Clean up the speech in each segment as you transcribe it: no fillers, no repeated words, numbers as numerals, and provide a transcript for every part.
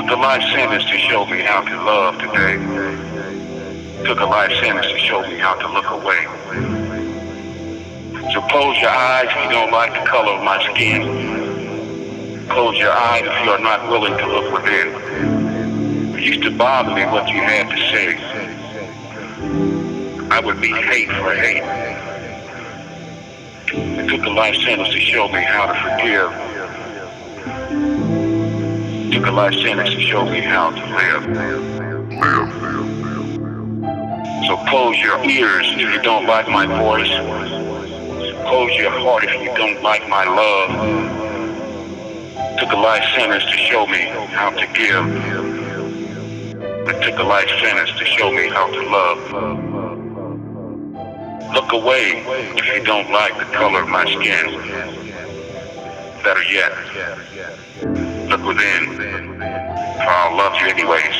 Took a life sentence to show me how to love today. Took a life sentence to show me how to look away. So close your eyes if you don't like the color of my skin. Close your eyes if you are not willing to look within. It used to bother me what you had to say. I would be hate for hate. It took a life sentence to show me how to forgive. It took a life sentence to show me how to live. So close your ears if you don't like my voice. Close your heart if you don't like my love. It took a life sentence to show me how to give. It took a life sentence to show me how to love. Look away if you don't like the color of my skin. Better yet, look within, for I'll love you anyways.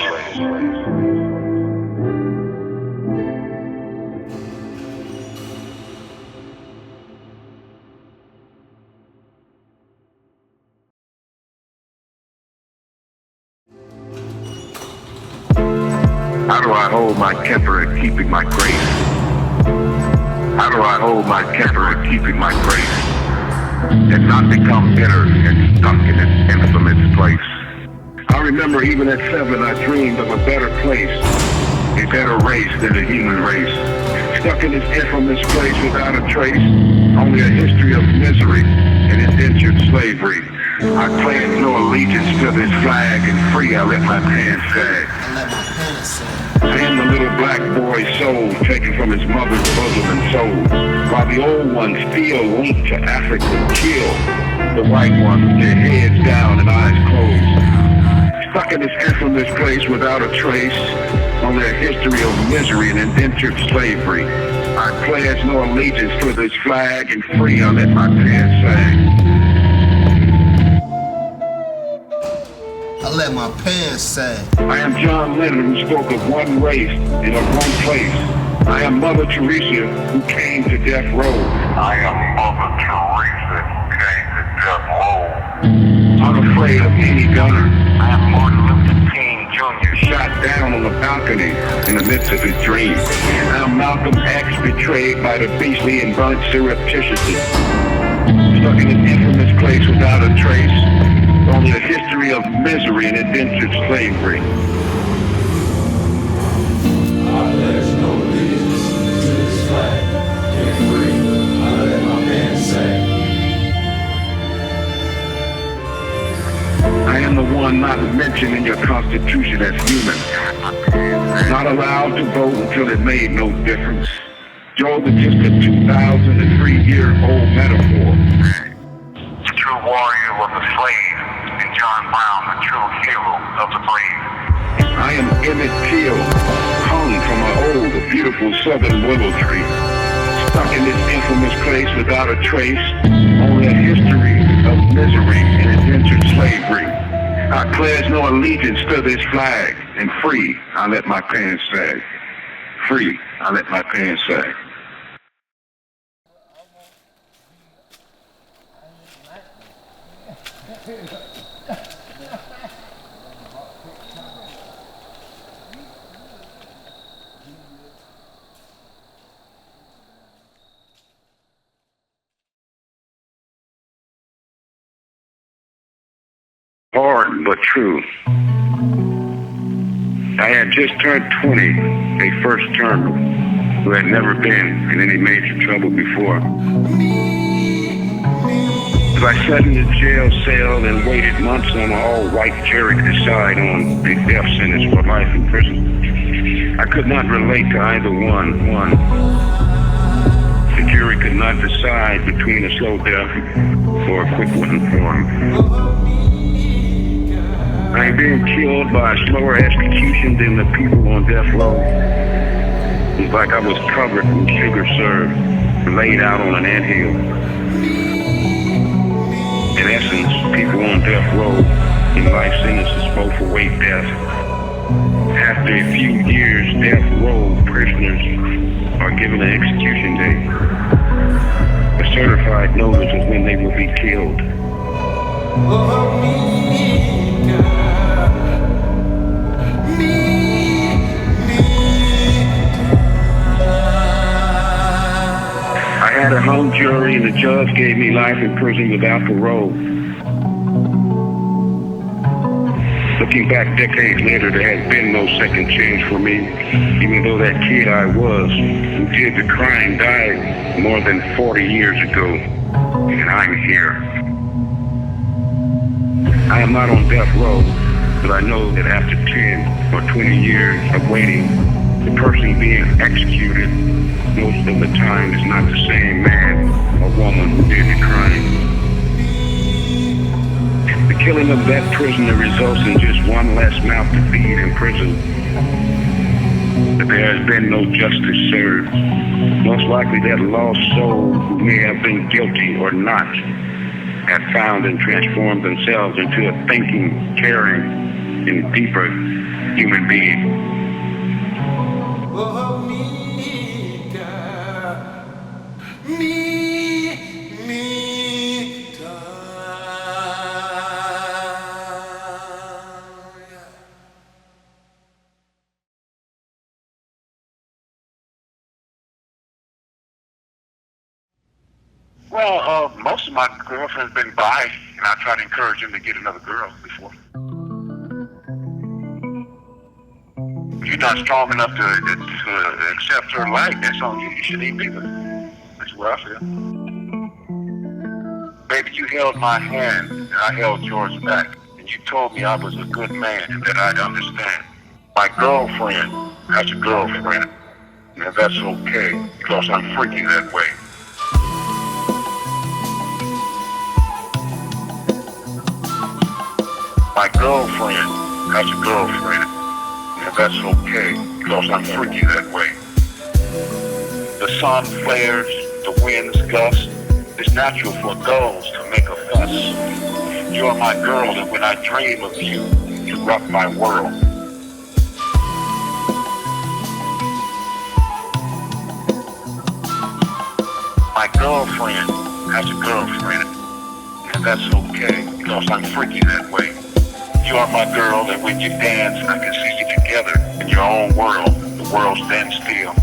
How do I hold my temper and keeping my grace? How do I hold my temper and keeping my grace? And not become bitter and stuck in its infamous place. I remember even at 7 I dreamed of a better place, a better race than the human race. Stuck in this infamous place without a trace, only a history of misery and indentured slavery. I pledge no allegiance to this flag, and free I let my pants sag. I am the little black boy's soul taken from his mother's bosom and soul, while the old ones still linked to Africa kill the white ones with their heads down and eyes closed. Stuck in this infamous place without a trace, only a history of misery and indentured slavery. I pledge no allegiance to this flag, and free I let my pants sag. I let my pants sag. I am John Lennon who spoke of one race and of one place. I am Mother Teresa who came to death row. I am Mother Teresa who came to death row. Unafraid of any gunner. I am Martin Luther King Jr. shot down on the balcony in the midst of his dream. I am Malcolm X betrayed by the beastly and burnt surreptitiously. Stuck in an infamous place without a trace. Only a history of misery and indentured slavery. I pledge no allegiance to this flag, and free I let my pants sag. I am the one not mentioned in your Constitution as human. Not allowed to vote until it made no difference. Job is just a 2,003-year-old metaphor. The true warrior was a slave, and John Brown, the true hero of the brave. I am Emmett Till, hung from an old, beautiful southern willow tree. Stuck in this infamous place without a trace, only a history of misery and indentured slavery. I pledge no allegiance to this flag, and free I let my pants sag. Free I let my pants sag. Hard but true. I had just turned 20, a first termer who had never been in any major trouble before. As I sat in the jail cell and waited months on an all-white jury to decide on a death sentence for life in prison, I could not relate to either one. The jury could not decide between a slow death or a quick one for him. I am being killed by a slower execution than the people on death row. It's like I was covered in sugar syrup, laid out on an anthill. In essence, people on death row in life sentences both await death. After a few years, death row prisoners are given an execution date. A certified notice of when they will be killed. jury and the judge gave me life in prison without parole. Looking back decades later, there has been no second chance for me, even though that kid I was, who did the crime, died more than 40 years ago, and I'm here. I am not on death row, but I know that after 10 or 20 years of waiting, the person being executed most of the time is not the same man or woman who did the crime. The killing of that prisoner results in just one less mouth to feed in prison. But there has been no justice served. Most likely that lost soul who may have been guilty or not have found and transformed themselves into a thinking, caring, and deeper human being. Oh, me, God. Me, God. Well, most of my girlfriends been bi, and I try to encourage them to get another girl before. If you're not strong enough to accept her life, that's on you. You shouldn't even be with her. That's what I feel. Baby, you held my hand, and I held yours back. And you told me I was a good man and that I'd understand. My girlfriend has a girlfriend, and that's okay, because I'm freaky that way. My girlfriend has a girlfriend, and that's okay, because I'm freaky that way. The sun flares, the winds gust. It's natural for gulls to make a fuss. You're my girl, and when I dream of you, you rock my world. My girlfriend has a girlfriend, and that's okay, because I'm freaky that way. You are my girl, and when you dance, I can see you together in your own world. The world stands still.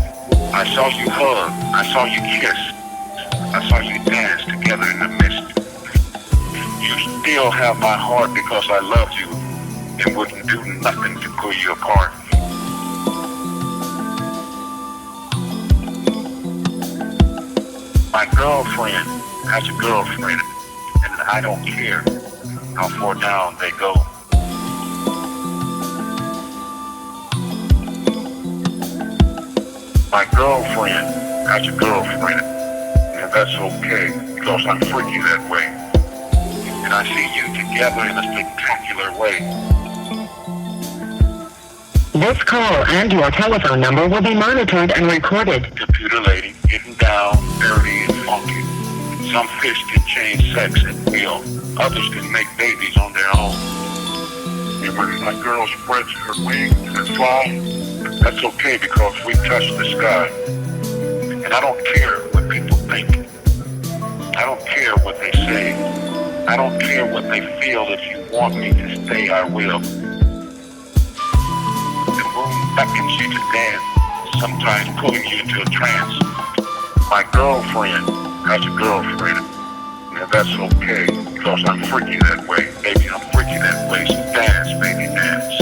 I saw you hug, I saw you kiss, I saw you dance together in the mist. You still have my heart because I loved you and wouldn't do nothing to pull you apart. My girlfriend has a girlfriend, and I don't care how far down they go. My girlfriend has a girlfriend, and that's okay, because I'm freaky that way. And I see you together in a spectacular way. This call and your telephone number will be monitored and recorded. Computer lady, getting down, dirty and funky. Some fish can change sex at will. Others can make babies on their own. And when my girl spreads her wings and flies, that's okay, because we touch the sky. And I don't care what people think. I don't care what they say. I don't care what they feel. If you want me to stay, I will. The moon beckons you to dance, sometimes pulling you into a trance. My girlfriend has a girlfriend, and that's okay, because I'm freaky that way. Baby, I'm freaky that way, so dance, baby, dance.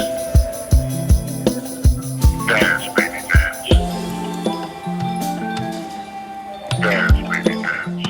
Dance, baby, dance. Dance, baby, dance.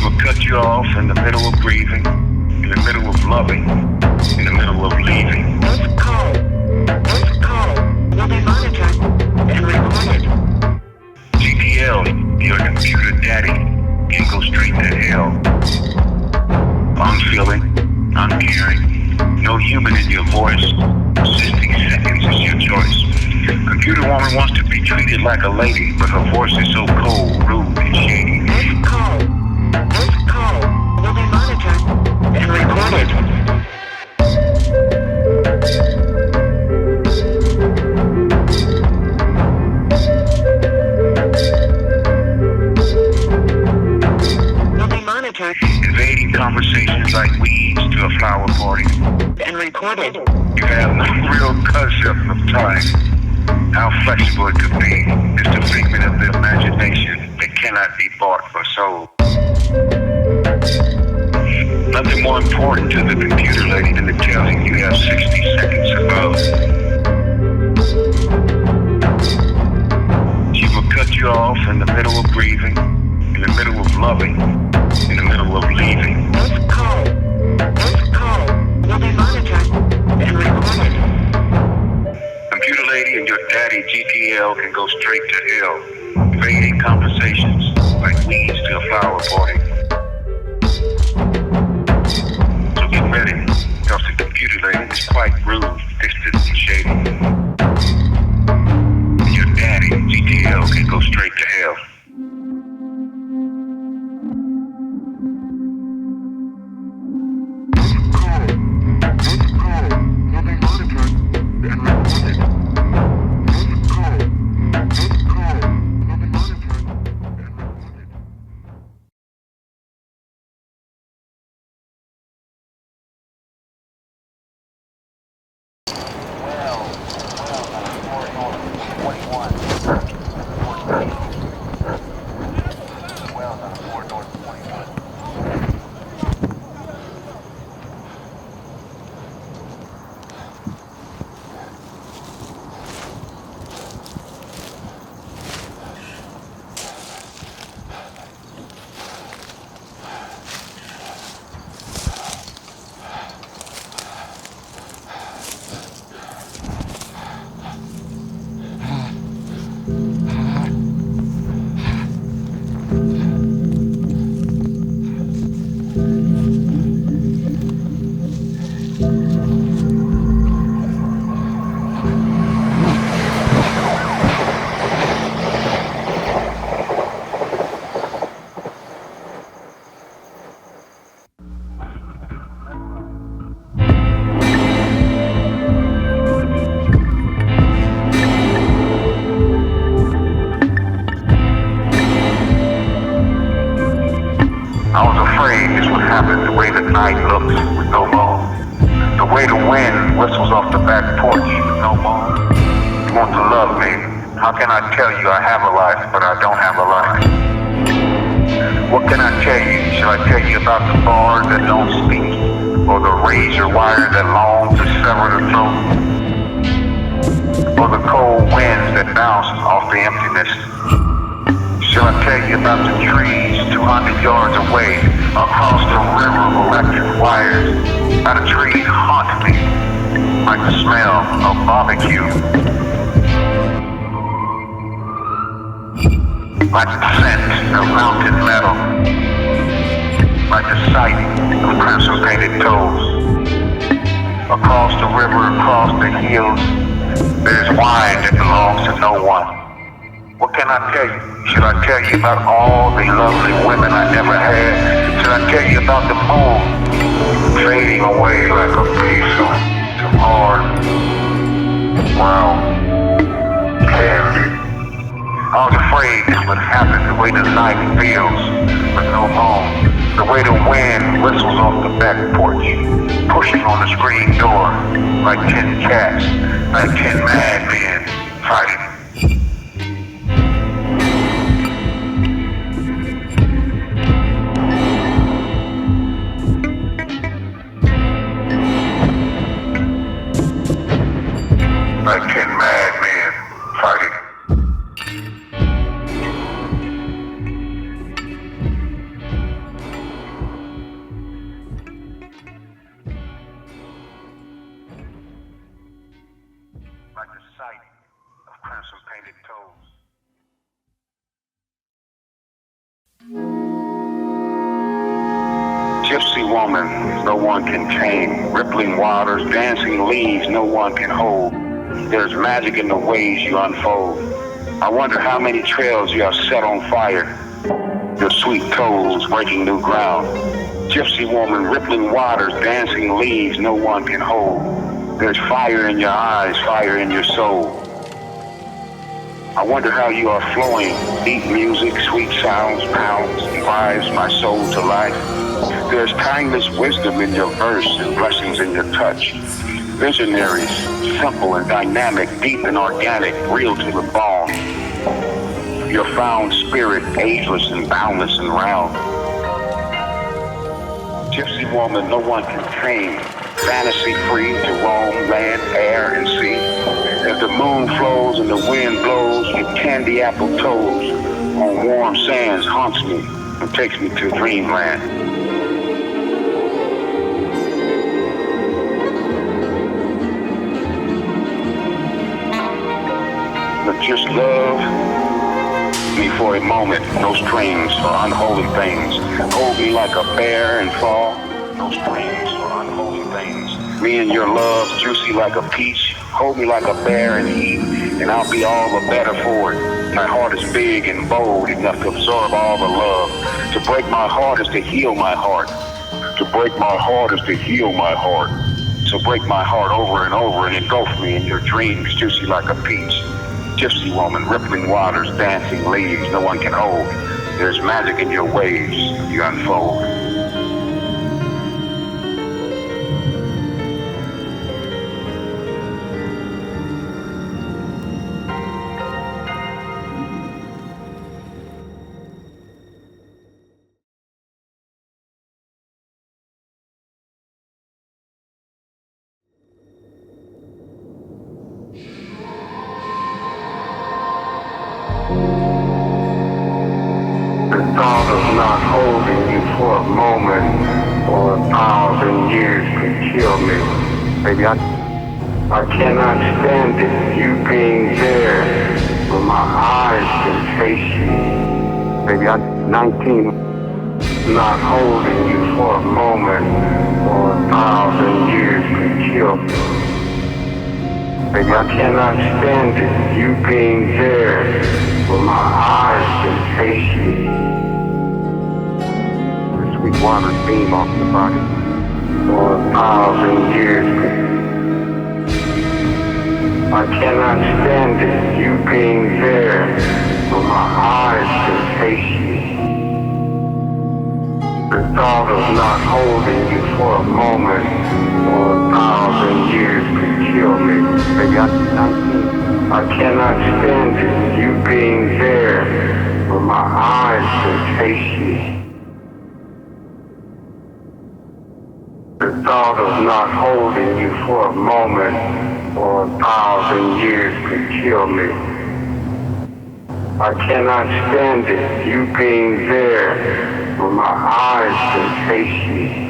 will cut you off in the middle of breathing, in the middle of loving, in the middle of leaving. This call will be monitored and recorded. GTL, your computer daddy, can go straight to hell. Unfeeling, uncaring, no human in your voice. 60 seconds is your choice. Computer woman wants to be treated like a lady, but her voice is so cold, rude, and shady. This call will be monitored and recorded. Invading conversations like weeds to a flower party. And recorded. You have no real concept of time. How flexible it could be. It's the figment of the imagination that cannot be bought or sold. Nothing more important to the computer lady than to tell you have 60 seconds to go. She will cut you off in the middle of breathing, in the middle of loving, in the middle of leaving. This call will be monitored and recorded. Computer lady and your daddy GTL can go straight to hell. Invading conversations like weeds to a flower party. So get ready, because the computer lady is quite rude, distant, and shady. And your daddy GTL can go straight to hell. I was afraid this would happen the way the night looks with no moon. The way the wind whistles off the back porch with no moon. You want to love me. How can I tell you I have a life, but I don't have a life? What can I tell you? Shall I tell you about the bars that don't speak? Or the razor wire that long to sever the throat? Or the cold winds that bounce off the emptiness? Shall I tell you about the trees 200 yards away across the river of electric wires? How the trees haunt me like the smell of barbecue, like the scent of mountain metal, like the sight of crimson-painted toes. Across the river, across the hills, there's wine that belongs to no one. What can I tell you? Should I tell you about all the lovely women I never had? Should I tell you about the moon fading away like a piece of hard, brown candy? I was afraid this would happen the way the night feels with no moon. The way the wind whistles off the back porch, pushing on the screen door like 10 cats, like 10 madmen fighting. Like 10 madmen fighting. woman no one can tame. Rippling waters, dancing leaves no one can hold. There's magic in the ways you unfold. I wonder how many trails you have set on fire. Your sweet toes breaking new ground. Gypsy woman, rippling waters, dancing leaves no one can hold. There's fire in your eyes, fire in your soul. I wonder how you are flowing. Deep music, sweet sounds, pounds, drives my soul to life. There's timeless wisdom in your verse and blessings in your touch. Visionaries, simple and dynamic, deep and organic, real to the bone. Your found spirit, ageless and boundless and round. Gypsy woman no one can tame. Fantasy free to roam land, air, and sea. As the moon flows and the wind blows with candy apple toes on warm sands haunts me and takes me to dreamland. But just love me for a moment, no strings or unholy things. Hold me like a bear and fall, no strings or unholy things. Me and your love, juicy like a peach. Hold me like a bear and eat, and I'll be all the better for it. My heart is big and bold enough to absorb all the love. To break my heart is to heal my heart. To break my heart is to heal my heart. So break my heart over and over and engulf me in your dreams, juicy like a peach. Gypsy woman, rippling waters, dancing leaves no one can hold. There's magic in your waves you unfold. The thought of not holding you for a moment or 1,000 years could kill me. Baby, I cannot stand it, you being there, but my eyes can face you. Baby, I'm 19, not holding you for a moment or 1,000 years could kill me. Baby, I cannot stand it, you being there, but my eyes can face you. The sweet waters beam off the body for 1,000 years. I cannot stand it, you being there, but my eyes can face you. The thought of not holding you for a moment or 1,000 years could kill me. Baby, I cannot stand it, you being there, but my eyes can face you. The thought of not holding you for a moment or 1,000 years could kill me. I cannot stand it, you being there, but my eyes can face you.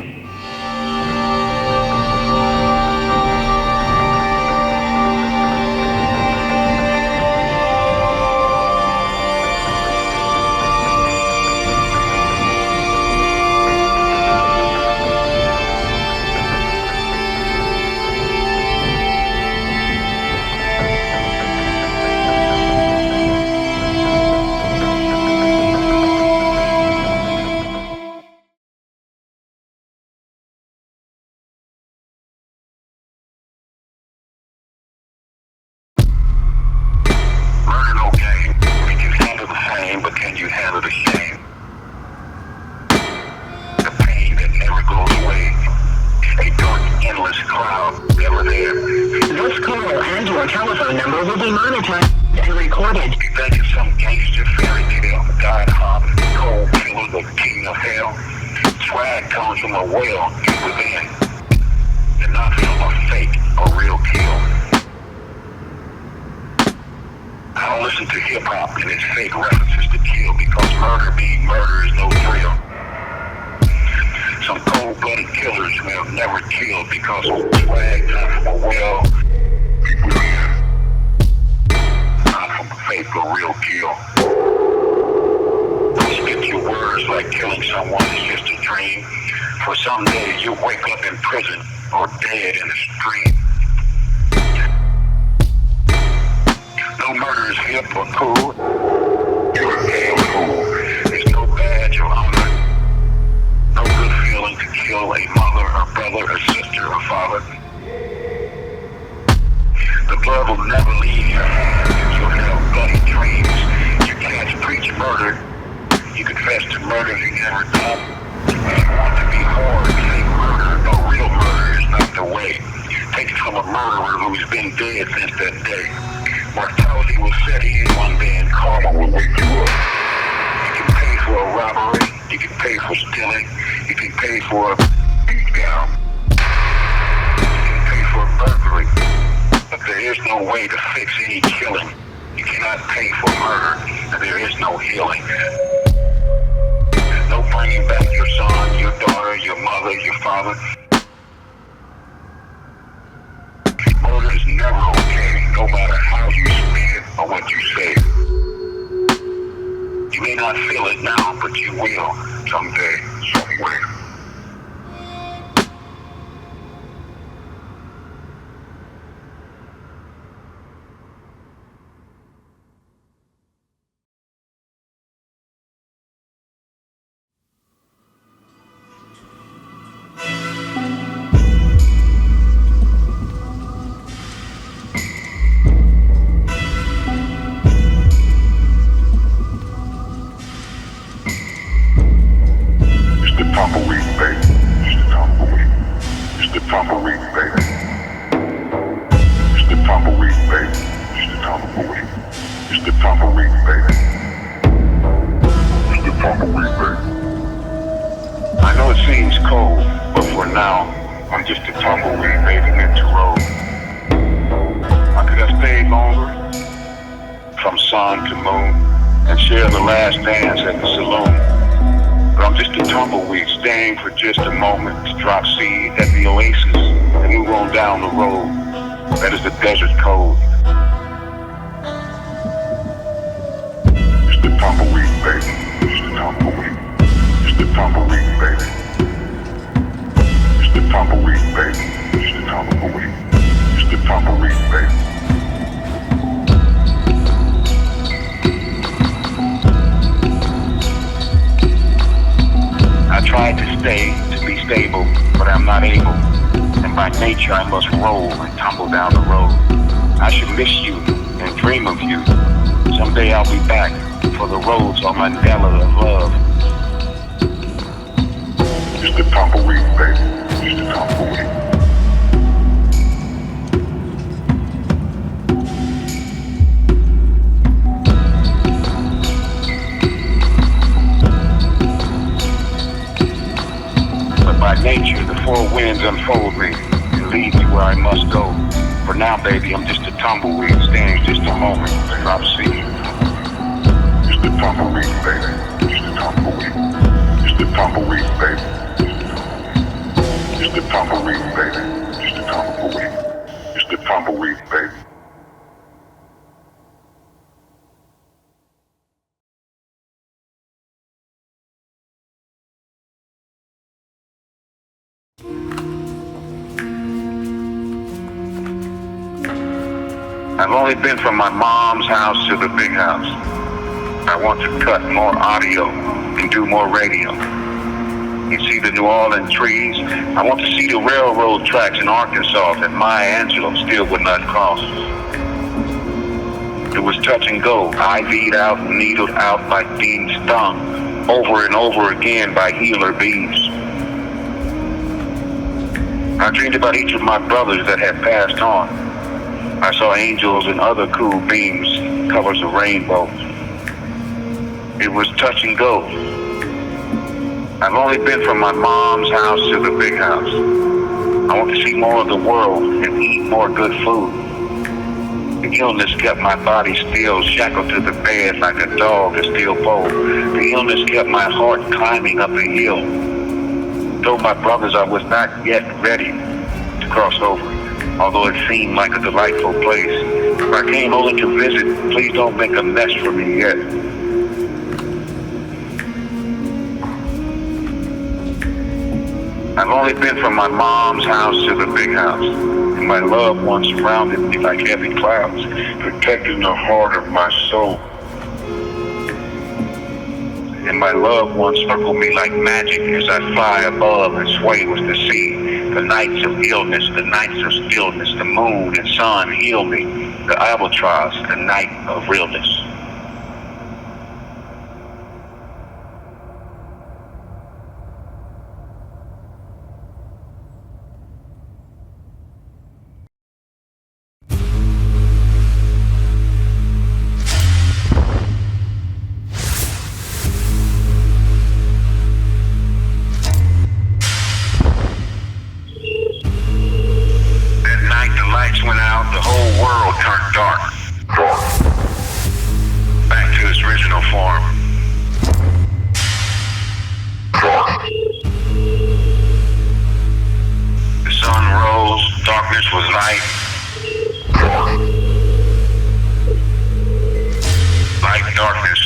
Killing someone is just a dream. For someday you'll wake up in prison or dead in a stream. No murder is hip or cool. You're a damn fool. There's no badge or honor. No good feeling to kill a mother or brother or sister or father. The blood will never leave your hands. You'll have bloody dreams. You can't preach murder. You confess to murder you never done. You want to be hard, fake murder. No, real murder is not the way. Take it from a murderer who's been dead since that day. Mortality will set in one day and karma will wake you up. You can pay for a robbery. You can pay for stealing. You can pay for a beatdown. You can pay for a burglary. But there is no way to fix any killing. You cannot pay for murder, and there is no healing. No bringing back your son, your daughter, your mother, your father. Murder is never okay, no matter how you speak it or what you say. You may not feel it now, but you will someday, somewhere. Tumbleweed, baby. It's the tumbleweed. It's the tumbleweed, baby. It's the tumbleweed, baby. It's the tumbleweed. It's the tumbleweed, baby. It's the tumbleweed, baby. I know it seems cold, but for now, I'm just a tumbleweed, baby, meant to roll. I could have stayed longer, from sun to moon, and share the last dance at the saloon. But I'm just a tumbleweed, staying for just a moment to drop seed at the oasis and move on down the road. That is the desert code. It's the tumbleweed, baby. It's the tumbleweed. It's the tumbleweed, baby. It's the tumbleweed, baby. It's the tumbleweed. It's the tumbleweed, baby. I tried to stay, to be stable, but I'm not able. And by nature I must roll and tumble down the road. I should miss you and dream of you. Someday I'll be back, for the roads are mandala of love. It's the tumbleweed, baby. It's the tumbleweed. By nature, the four winds unfold me and lead me where I must go. For now, baby, I'm just a tumbleweed, staying just a moment to drop seed. It's the tumbleweed, baby. It's the tumbleweed. It's the tumbleweed, baby. It's the tumbleweed, baby. It's the tumbleweed. It's the tumbleweed, baby. I've only been from my mom's house to the big house. I want to cut more audio and do more radio. You see the New Orleans trees? I want to see the railroad tracks in Arkansas that Maya Angelou still would not cross. It was touch and go, IV'd out and needled out like being stung, over and over again by healer bees. I dreamed about each of my brothers that had passed on. I saw angels and other cool beams, colors of rainbow. It was touch and go. I've only been from my mom's house to the big house. I want to see more of the world and eat more good food. The illness kept my body still, shackled to the bed like a dog, a steel pole. The illness kept my heart climbing up a hill. Told my brothers I was not yet ready to cross over, although it seemed like a delightful place. If I came only to visit, please don't make a mess for me yet. I've only been from my mom's house to the big house. And my loved ones surrounded me like heavy clouds, protecting the heart of my soul. And my loved ones circle me like magic as I fly above and sway with the sea. The nights of illness, the nights of stillness, the moon and sun heal me. The albatross, the night of realness. Went out, the whole world turned dark. Back to its original form. The sun rose, darkness was light. Light, darkness.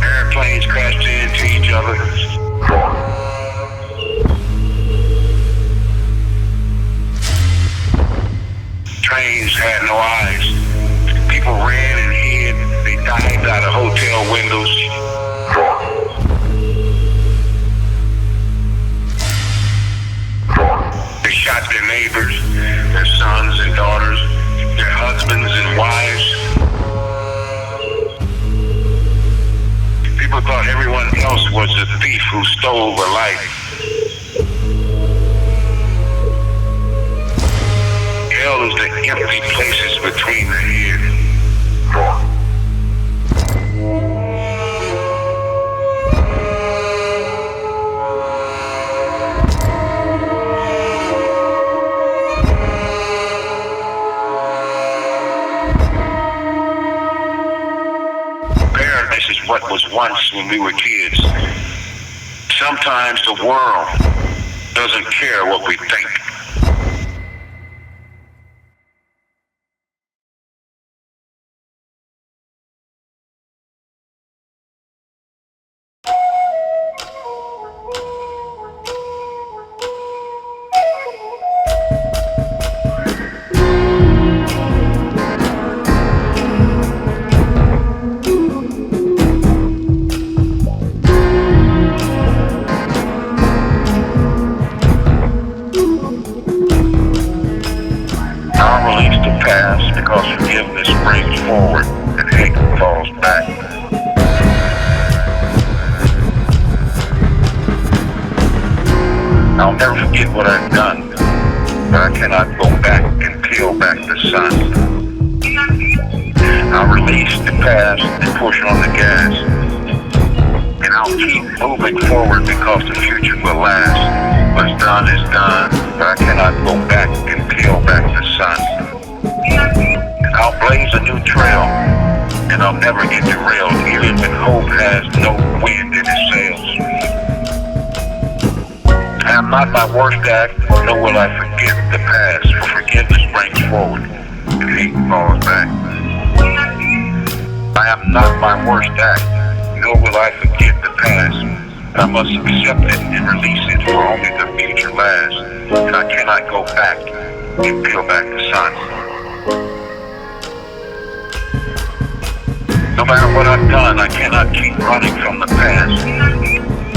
Airplanes crashed into each other. Trains had no eyes. People ran and hid. They dived out of hotel windows. They shot their neighbors, their sons and daughters, their husbands and wives. People thought everyone else was a thief who stole a life. Hell is the empty places between the head. Paradise is what was once when we were kids. Sometimes the world doesn't care what we think. Because forgiveness springs forward and hate falls back. I'll never forget what I've done, but I cannot go back and peel back the sun. I'll release the past and push on the gas, and I'll keep moving forward because the future will last. What's done is done, but I cannot go back and peel back the sun. I'll blaze a new trail, and I'll never get derailed, even when hope has no wind in its sails. I am not my worst act, nor will I forget the past, for forgiveness brings forward, and hate falls back. I am not my worst act, nor will I forget the past. I must accept it and release it, for only the future lasts, and I cannot go back and peel back the sun. No matter what I've done, I cannot keep running from the past.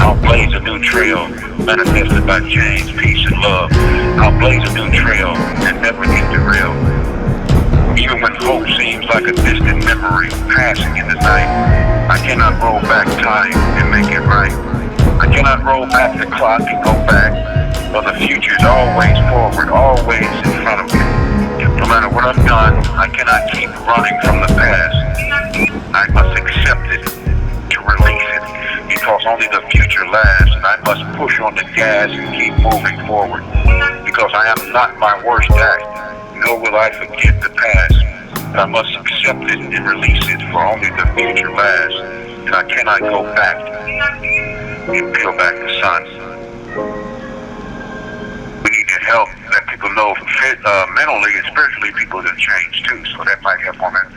I'll blaze a new trail, manifested by change, peace, and love. I'll blaze a new trail and never get derailed. Even when hope seems like a distant memory passing in the night, I cannot roll back time and make it right. I cannot roll back the clock and go back, for the future's always forward, always in front of me. No matter what I've done, I cannot keep running from the past. I must accept it to release it, because only the future lasts, and I must push on the gas and keep moving forward, because I am not my worst act, nor will I forget the past. But I must accept it and release it, for only the future lasts, and I cannot go back and peel back the sun. We need to help let people know mentally and spiritually people have changed too, so that might help on that.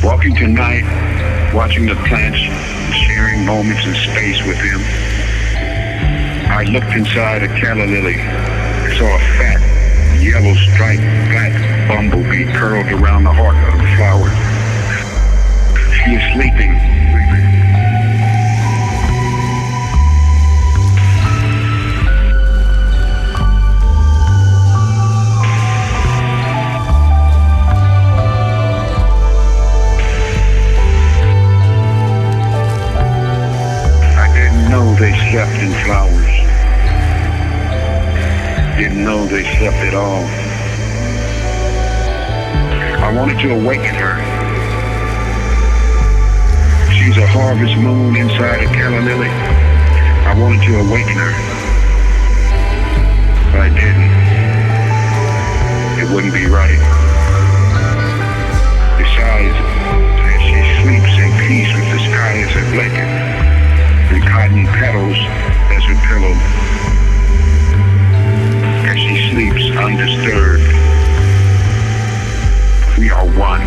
Walking tonight, watching the plants, sharing moments in space with him. I looked inside a calla lily, saw a fat, yellow striped black bumblebee curled around the heart of the flower. She is sleeping. They slept in flowers. Didn't know they slept at all. I wanted to awaken her. She's a harvest moon inside a calla lily. I wanted to awaken her, but I didn't. It wouldn't be right. Besides, as she sleeps in peace with the sky as her blanket, and cotton petals as her pillow, as she sleeps undisturbed. We are one.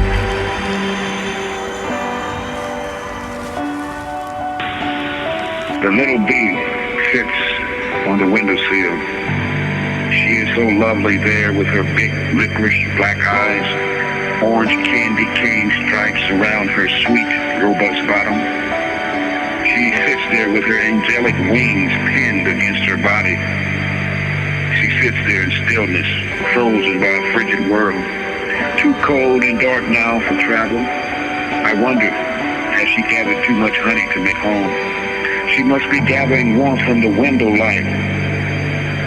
The little bee sits on the windowsill. She is so lovely there with her big licorice black eyes, orange candy cane stripes around her sweet, robust bottom. She sits there with her angelic wings pinned against her body. She sits there in stillness, frozen by a frigid world. Too cold and dark now for travel. I wonder, has she gathered too much honey to make home? She must be gathering warmth from the window light.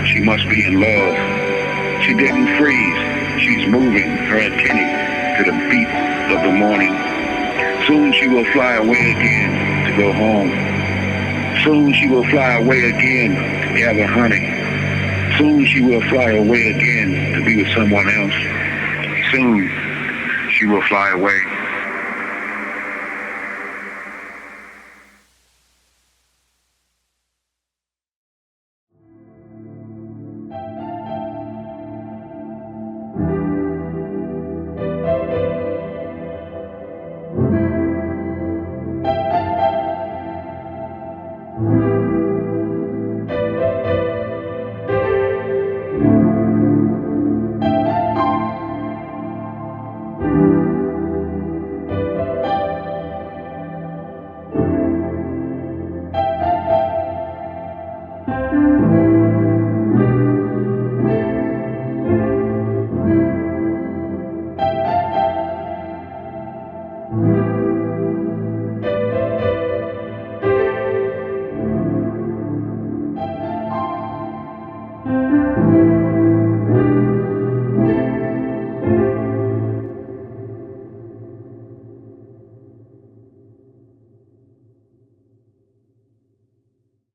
She must be in love. She didn't freeze. She's moving her antennae to the beat of the morning. Soon she will fly away again to go home. Soon she will fly away again to gather honey. Soon she will fly away again to be with someone else. Soon she will fly away.